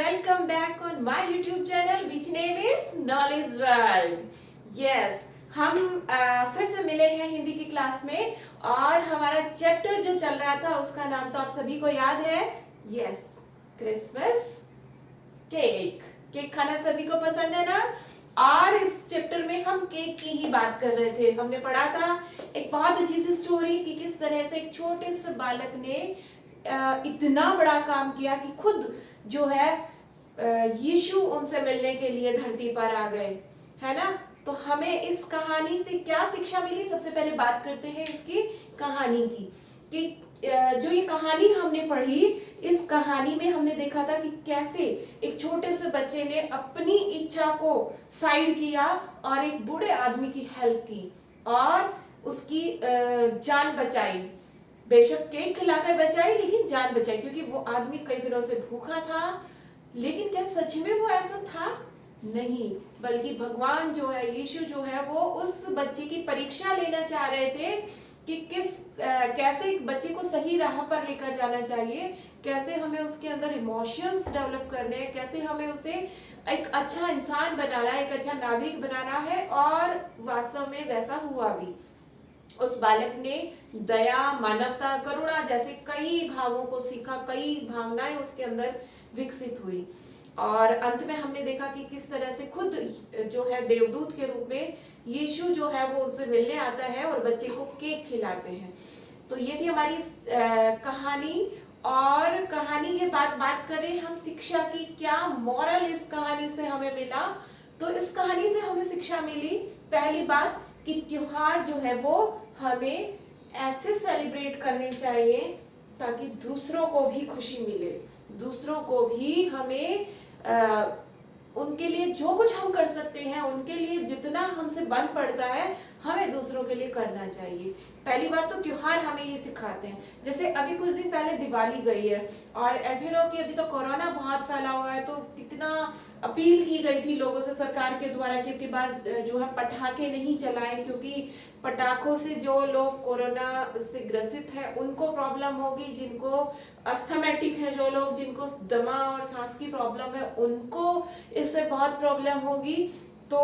welcome back on my YouTube channel which name is Knowledge World. Yes, हम फिर से मिले हैं हिंदी की क्लास में और हमारा चैप्टर जो चल रहा था उसका नाम तो आप सभी को याद है। Yes, Christmas cake. केक खाना सभी को पसंद है ना। और इस चैप्टर में हम केक की ही बात कर रहे थे। हमने पढ़ा था एक बहुत अच्छी सी स्टोरी कि किस तरह से एक छोटे से बालक ने इतना बड़ा काम किया कि खुद जो है यीशु उनसे मिलने के लिए धरती पर आ गए, है ना। तो हमें इस कहानी से क्या शिक्षा मिली, सबसे पहले बात करते हैं इसकी कहानी की। कि जो ये कहानी हमने पढ़ी, इस कहानी में हमने देखा था कि कैसे एक छोटे से बच्चे ने अपनी इच्छा को साइड किया और एक बूढ़े आदमी की हेल्प की और उसकी जान बचाई। बेशक केक खिलाकर बचाई, लेकिन जान बचाई, क्योंकि वो आदमी कई दिनों से भूखा था। लेकिन क्या सच में वो ऐसा था? नहीं, बल्कि भगवान जो है, यीशु जो है, वो उस बच्चे की परीक्षा लेना चाह रहे थे कि कैसे एक बच्चे को सही राह पर लेकर जाना चाहिए, कैसे हमें उसके अंदर इमोशंस डेवलप करने हैं, कैसे हमें उसे एक अच्छा इंसान बनाना है, एक अच्छा नागरिक बनाना है। और वास्तव में वैसा हुआ भी। उस बालक ने दया, मानवता, करुणा जैसे कई भावों को सीखा, कई भावनाएं उसके अंदर विकसित हुई। और अंत में हमने देखा कि किस तरह से खुद जो है देवदूत के रूप में यीशु जो है वो उनसे मिलने आता है और बच्चे को केक खिलाते हैं। तो ये थी हमारी कहानी। और कहानी के बाद बात करें हम शिक्षा की, क्या मॉरल इस कहानी से हमें मिला। तो इस कहानी से हमें शिक्षा मिली, पहली बात कि त्योहार जो है वो हमें ऐसे सेलिब्रेट करने चाहिए ताकि दूसरों को भी खुशी मिले, दूसरों को भी हमें उनके लिए जो कुछ हम कर सकते हैं, उनके लिए जितना हमसे बन पड़ता है, हमें दूसरों के लिए करना चाहिए। पहली बात तो त्योहार हमें ये सिखाते हैं। जैसे अभी कुछ दिन पहले दिवाली गई है और एज यू नो कि अभी तो कोरोना बहुत फैला हुआ है, तो कितना अपील की गई थी लोगों से सरकार के द्वारा कि बार जो है पटाखे नहीं चलाएं, क्योंकि पटाखों से जो लोग कोरोना से ग्रसित है उनको प्रॉब्लम होगी, जिनको अस्थमेटिक है, जो लोग जिनको दमा और सांस की प्रॉब्लम है उनको इससे बहुत प्रॉब्लम होगी। तो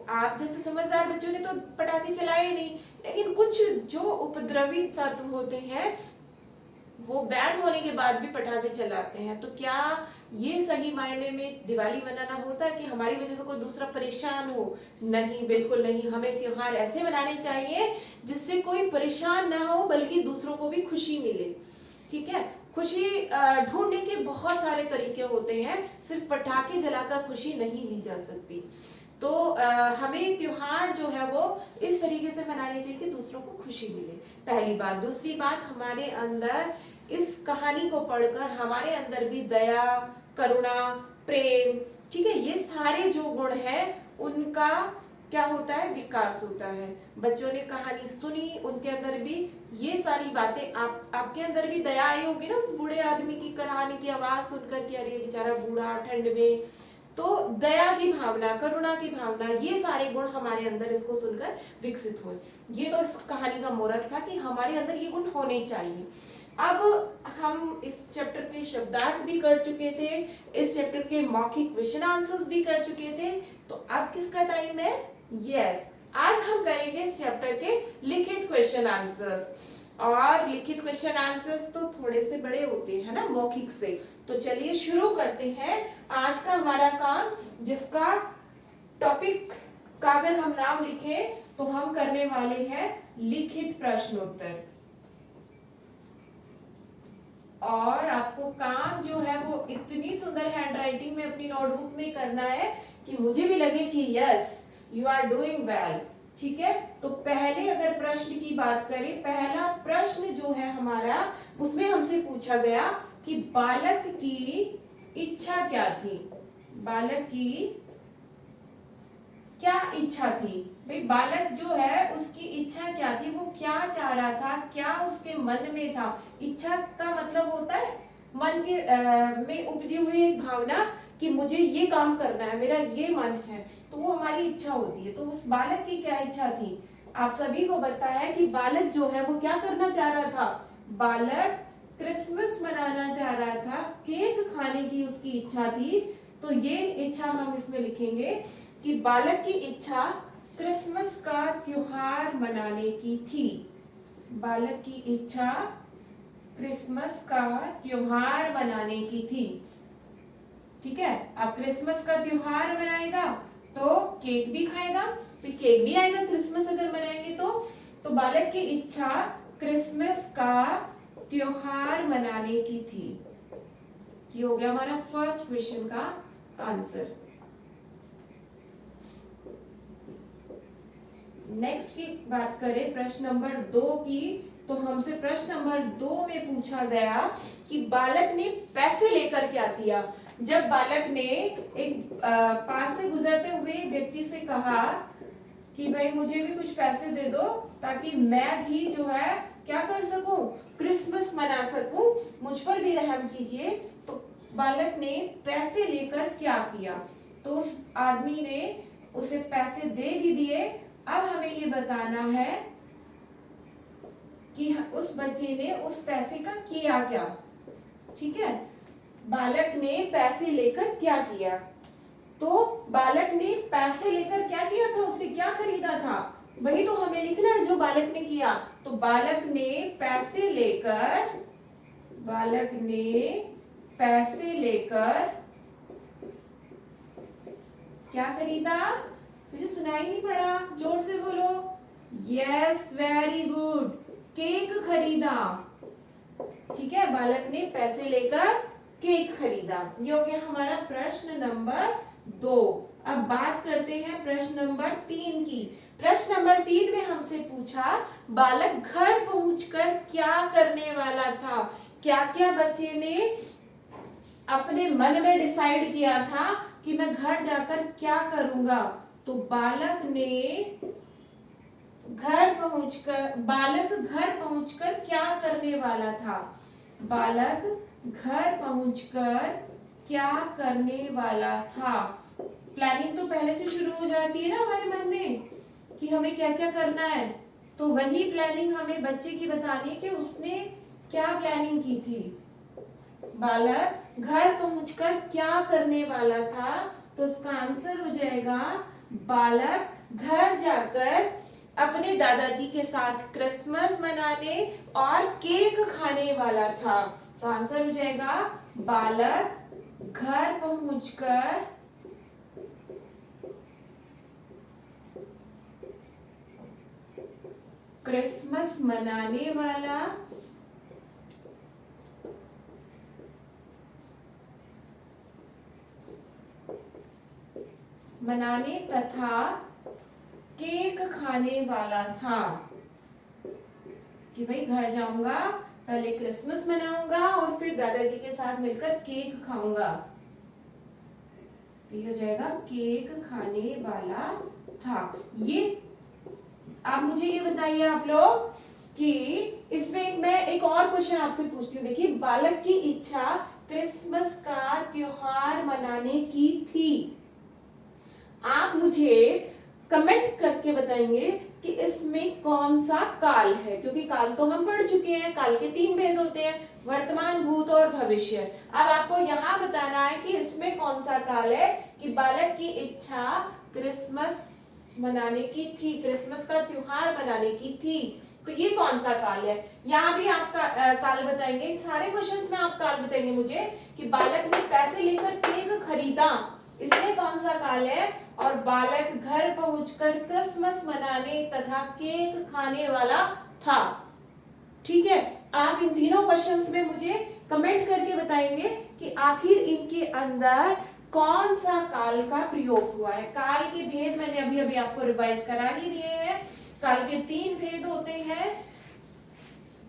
आप जैसे समझदार बच्चों ने तो पटाखे चलाए नहीं, लेकिन कुछ जो उपद्रवी तत्व होते हैं वो बैन होने के बाद भी पटाखे चलाते हैं। तो क्या ये सही मायने में दिवाली मनाना होता है कि हमारी वजह से कोई दूसरा परेशान हो? नहीं, बिल्कुल नहीं। हमें त्योहार ऐसे मनाने चाहिए जिससे कोई परेशान ना हो, बल्कि दूसरों को भी खुशी मिले। ठीक है, खुशी ढूंढने के बहुत सारे तरीके होते हैं, सिर्फ पटाखे जलाकर खुशी नहीं ली जा सकती। तो हमें त्योहार जो है वो इस तरीके से मनाने चाहिए कि दूसरों को खुशी मिले, पहली बात। दूसरी बात, हमारे अंदर इस कहानी को पढ़कर हमारे अंदर भी दया, करुणा, प्रेम, ठीक है, ये सारे जो गुण हैं उनका क्या होता है, विकास होता है। बच्चों ने कहानी सुनी, उनके अंदर भी ये सारी बातें, आपके अंदर भी दया आई होगी ना उस बूढ़े आदमी की कहानी की आवाज सुनकर कि अरे बेचारा बूढ़ा ठंड में। तो दया की भावना, करुणा की भावना, ये सारे गुण हमारे अंदर इसको सुनकर विकसित हुए। ये तो इस कहानी का मोरल था कि हमारे अंदर ये गुण होने चाहिए। अब हम इस चैप्टर के शब्दार्थ भी कर चुके थे, इस चैप्टर के मौखिक क्वेश्चन आंसर्स भी कर चुके थे। तो अब किसका टाइम है? यस, आज हम करेंगे इस चैप्टर के लिखित क्वेश्चन आंसर्स। और लिखित क्वेश्चन आंसर्स तो थोड़े से बड़े होते हैं ना मौखिक से। तो चलिए शुरू करते हैं आज का हमारा काम, जिसका टॉपिक का अगर हम नाम लिखें तो हम करने वाले हैं लिखित प्रश्नोत्तर। और आपको काम जो है वो इतनी सुंदर हैंडराइटिंग में अपनी नोटबुक में करना है कि मुझे भी लगे कि yes you are doing well. ठीक है, तो पहले अगर प्रश्न की बात करें, पहला प्रश्न जो है हमारा, उसमें हमसे पूछा गया कि बालक की इच्छा क्या थी। बालक की क्या इच्छा थी? भाई बालक जो है उसकी इच्छा क्या थी, वो क्या चाह रहा था, क्या उसके मन में था। इच्छा का मतलब होता है मन के में उपजी हुई एक भावना कि मुझे ये काम करना है, मेरा ये मन है, तो वो हमारी इच्छा होती है। तो उस बालक की क्या इच्छा थी? आप सभी को पता है कि बालक जो है वो क्या करना चाह रहा था। बालक क्रिसमस मनाना चाह रहा था, केक खाने की उसकी इच्छा थी, तो ये इच्छा हम इसमें लिखेंगे कि बालक की इच्छा क्रिसमस का त्योहार मनाने की थी। बालक की इच्छा क्रिसमस का त्योहार मनाने की थी। ठीक है, अब क्रिसमस का त्योहार मनाएगा तो केक भी खाएगा, फिर केक भी आएगा क्रिसमस अगर मनाएंगे तो बालक की इच्छा क्रिसमस का त्योहार मनाने की थी। ये हो गया हमारा फर्स्ट क्वेश्चन का आंसर। नेक्स्ट की बात करें प्रश्न नंबर 2 की, तो हमसे प्रश्न नंबर 2 में पूछा गया कि बालक ने पैसे लेकर क्या किया। जब बालक ने एक पास से गुजरते हुए व्यक्ति से कहा कि भाई मुझे भी कुछ पैसे दे दो ताकि मैं भी जो है क्या कर सकूं, क्रिसमस मना सकूं, मुझ पर भी रहम कीजिए, तो बालक ने पैसे लेकर क्या किया। तो उस आदमी ने उसे पैसे दे भी दिए। अब हमें ये बताना है कि उस बच्चे ने उस पैसे का किया क्या। ठीक है, बालक ने पैसे लेकर क्या किया, तो बालक ने पैसे लेकर क्या किया था, उसे क्या खरीदा था, वही तो हमें लिखना है जो बालक ने किया। तो बालक ने पैसे लेकर क्या खरीदा, मुझे सुनाई नहीं पड़ा, जोर से बोलो। यस, वेरी गुड, केक खरीदा। ठीक है, बालक ने पैसे लेकर केक खरीदा। ये हो गया हमारा प्रश्न नंबर 2। अब बात करते हैं प्रश्न नंबर 3 की। प्रश्न नंबर 3 में हमसे पूछा बालक घर पहुंचकर क्या करने वाला था। क्या क्या बच्चे ने अपने मन में डिसाइड किया था कि मैं घर जाकर क्या करूंगा। तो बालक घर पहुंचकर क्या करने वाला था। बालक घर पहुंचकर क्या करने वाला था। प्लानिंग तो पहले से शुरू हो जाती है ना हमारे मन में कि हमें क्या क्या करना है, तो वही प्लानिंग हमें बच्चे की बतानी है कि उसने क्या प्लानिंग की थी। बालक घर पहुंचकर क्या करने वाला था, तो उसका आंसर हो जाएगा बालक घर जाकर अपने दादाजी के साथ क्रिसमस मनाने और केक खाने वाला था। तो आंसर हो जाएगा बालक घर पहुंचकर क्रिसमस मनाने तथा केक खाने वाला था। कि भाई घर जाऊंगा, पहले क्रिसमस मनाऊंगा और फिर दादाजी के साथ मिलकर केक खाऊंगा। ये हो जाएगा केक खाने वाला था। ये आप मुझे ये बताइए आप लोग कि इसमें मैं एक और क्वेश्चन आपसे पूछती हूँ। देखिए, बालक की इच्छा क्रिसमस का त्योहार मनाने की थी। आप मुझे कमेंट करके बताएंगे कि इसमें कौन सा काल है, क्योंकि काल तो हम पढ़ चुके हैं। काल के 3 भेद होते हैं, वर्तमान, भूत और भविष्य। अब आपको यहाँ बताना है कि इसमें कौन सा काल है कि बालक की इच्छा क्रिसमस मनाने की थी, क्रिसमस का त्योहार मनाने की थी। तो ये कौन सा काल है, यहाँ भी आप काल बताएंगे। सारे क्वेश्चंस में आप काल बताएंगे मुझे कि बालक ने पैसे लेकर केक खरीदा, इसमें कौन सा काल है, और बालक घर पहुंचकर क्रिसमस मनाने तथा केक खाने वाला था। ठीक है, आप इन तीनों क्वेश्चंस में मुझे कमेंट करके बताएंगे कि आखिर इनके अंदर कौन सा काल का प्रयोग हुआ है। काल के भेद मैंने अभी अभी आपको रिवाइज करा ही दिए हैं। काल के 3 भेद होते हैं,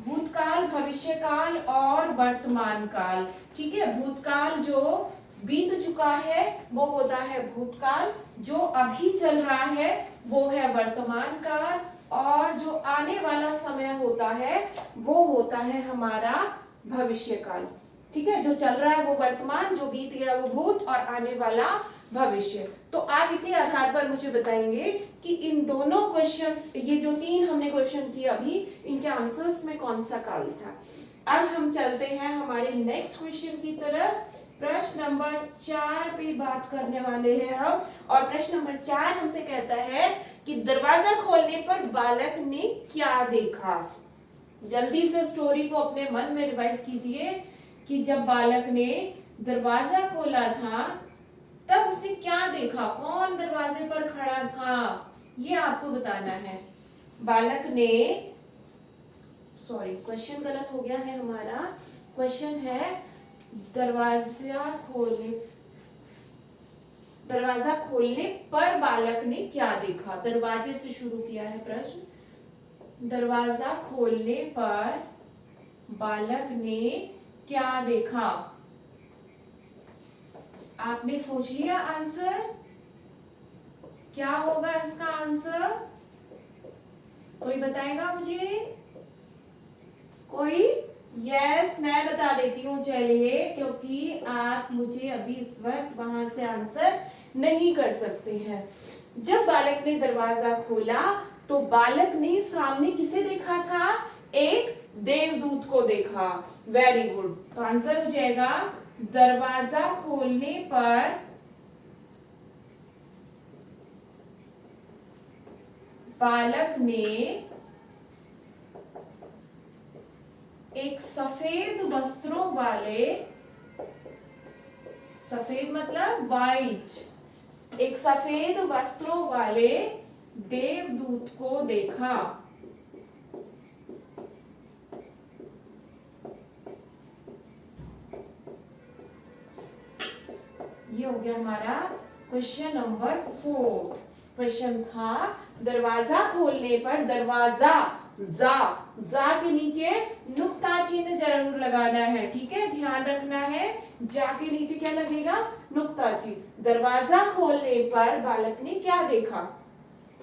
भूतकाल, भविष्य काल और वर्तमान काल। ठीक है, भूतकाल जो बीत चुका है वो होता है भूतकाल, जो अभी चल रहा है वो है वर्तमान काल, और जो आने वाला समय होता है वो होता है हमारा भविष्य काल। ठीक है, जो चल रहा है वो वर्तमान, जो बीत गया वो भूत, और आने वाला भविष्य। तो आप इसी आधार पर मुझे बताएंगे कि इन दोनों क्वेश्चंस, ये जो 3 हमने क्वेश्चन किए अभी, इनके आंसर्स में कौन सा काल था। अब हम चलते हैं हमारे नेक्स्ट क्वेश्चन की तरफ। प्रश्न नंबर 4 पे बात करने वाले हैं हम। और प्रश्न नंबर 4 हमसे कहता है कि दरवाजा खोलने पर बालक ने क्या देखा। जल्दी से स्टोरी को अपने मन में रिवाइज कीजिए कि जब बालक ने दरवाजा खोला था तब उसने क्या देखा, कौन दरवाजे पर खड़ा था, ये आपको बताना है। बालक ने, सॉरी क्वेश्चन गलत हो गया है हमारा। क्वेश्चन है दरवाजा खोलने पर बालक ने क्या देखा। दरवाजे से शुरू किया है प्रश्न। दरवाजा खोलने पर बालक ने क्या देखा। आपने सोच लिया आंसर, क्या होगा इसका आंसर? कोई बताएगा मुझे? कोई? यस, मैं बता देती हूँ चलिए, क्योंकि आप मुझे अभी इस वक्त वहां से आंसर नहीं कर सकते हैं। जब बालक ने दरवाजा खोला तो बालक ने सामने किसे देखा था? एक देवदूत को देखा। Very good. तो आंसर हो जाएगा दरवाजा खोलने पर बालक ने एक सफेद वस्त्रों वाले, सफेद मतलब वाइट, एक सफेद वस्त्रों वाले देवदूत को देखा। ये हो गया हमारा क्वेश्चन नंबर 4। क्वेश्चन था दरवाजा खोलने पर, दरवाजा जा के नीचे नुक्ता चिन्ह जरूर लगाना है, ठीक है, ध्यान रखना है। जा के नीचे क्या लगेगा? नुक्ता चिन्ह। दरवाजा खोलने पर बालक ने क्या देखा?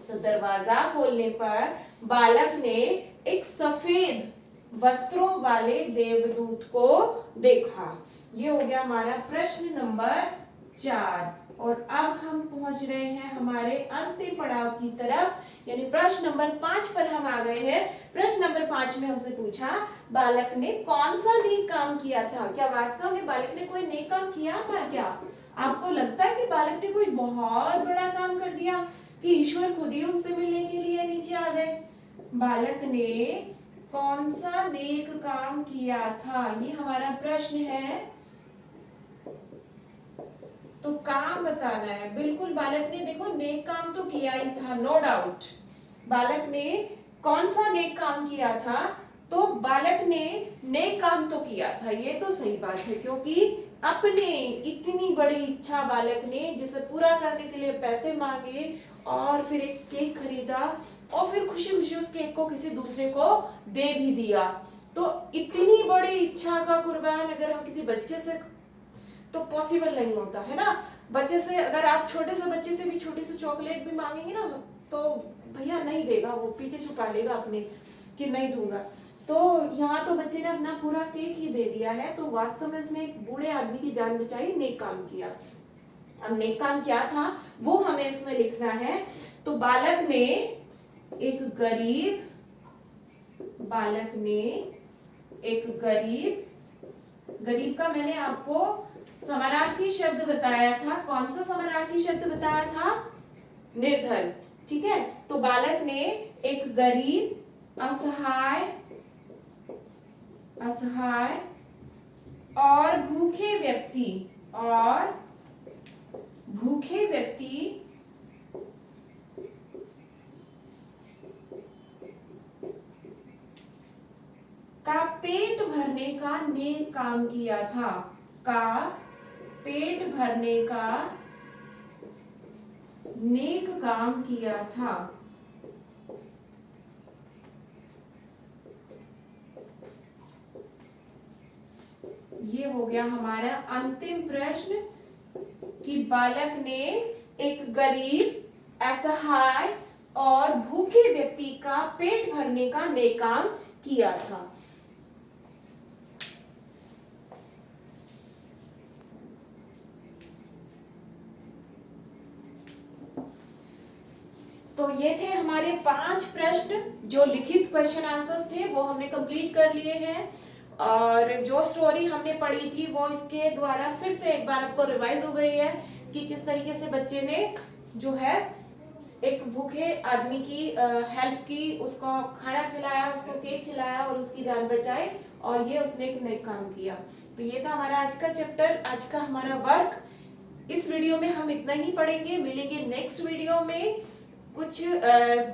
तो दरवाजा खोलने पर बालक ने एक सफेद वस्त्रों वाले देवदूत को देखा। ये हो गया हमारा प्रश्न नंबर 4। और अब हम पहुंच रहे हैं हमारे अंतिम पड़ाव की तरफ, यानी प्रश्न नंबर 5 पर हम आ गए हैं। प्रश्न नंबर 5 में हमसे पूछा बालक ने कौन सा नेक काम किया था। क्या वास्तव में बालक ने कोई नेक काम किया था? क्या आपको लगता है कि बालक ने कोई बहुत बड़ा काम कर दिया कि ईश्वर खुद ही उनसे मिलने के लिए नीचे आ गए? बालक ने कौन सा नेक काम किया था, ये हमारा प्रश्न है। तो काम बताना है। बिल्कुल, बालक ने देखो नेक काम तो किया ही था, नो डाउट। बालक ने कौन सा नेक काम किया था? तो बालक ने नेक काम तो किया था, ये तो सही बात है, क्योंकि अपने इतनी बड़ी इच्छा बालक ने, जिसे पूरा करने के लिए पैसे मांगे और फिर एक केक खरीदा और फिर खुशी खुशी उस केक को किसी दूसरे को दे भी दिया। तो इतनी बड़ी इच्छा का कुर्बान अगर हम किसी बच्चे से, तो पॉसिबल नहीं होता है ना। बच्चे से, अगर आप छोटे से बच्चे से भी छोटी सी चॉकलेट भी मांगेंगे ना, तो भैया नहीं देगा, वो पीछे छुपा लेगा अपने कि नहीं दूंगा। तो यहाँ तो बच्चे ने अपना पूरा केक ही दे दिया है। तो वास्तव में उसने एक बूढ़े आदमी की जान बचाई, नेक काम किया। अब नेक काम क्या था वो हमें इसमें लिखना है। तो बालक ने एक गरीब का मैंने आपको समानार्थी शब्द बताया था। कौन सा समानार्थी शब्द बताया था? निर्धन, ठीक है। तो बालक ने एक गरीब, असहाय और भूखे व्यक्ति का पेट भरने का नेक काम किया था। पेट भरने का नेक काम किया था। ये हो गया हमारा अंतिम प्रश्न कि बालक ने एक गरीब, असहाय और भूखे व्यक्ति का पेट भरने का नेक काम किया था। तो ये थे हमारे 5 प्रश्न, जो लिखित क्वेश्चन आंसर्स थे वो हमने कंप्लीट कर लिए हैं। और जो स्टोरी हमने पढ़ी थी वो इसके द्वारा फिर से एक बार आपको रिवाइज हो गई है कि किस तरीके से बच्चे ने जो है एक भूखे आदमी की हेल्प की, उसको खाना खिलाया, उसको केक खिलाया और उसकी जान बचाई, और ये उसने एक नेक काम किया। तो ये था हमारा आज का चैप्टर, आज का हमारा वर्क। इस वीडियो में हम इतना ही पढ़ेंगे, मिलेंगे नेक्स्ट वीडियो में कुछ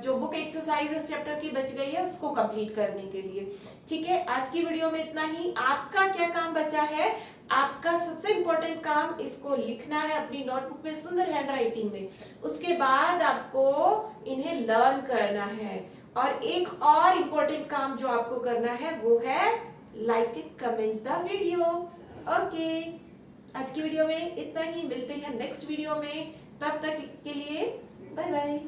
जो बुक एक्सरसाइज इस चैप्टर की बच गई है उसको कंप्लीट करने के लिए। ठीक है, आज की वीडियो में इतना ही। आपका क्या काम बचा है? आपका सबसे इंपॉर्टेंट काम इसको लिखना है अपनी नोटबुक में सुंदर हैंडराइटिंग में। उसके बाद आपको इन्हें लर्न करना है, और एक और इम्पोर्टेंट काम जो आपको करना है वो है like it, comment the video. Okay, आज की वीडियो में इतना ही, मिलते हैं नेक्स्ट वीडियो में, तब तक के लिए बाय बाय।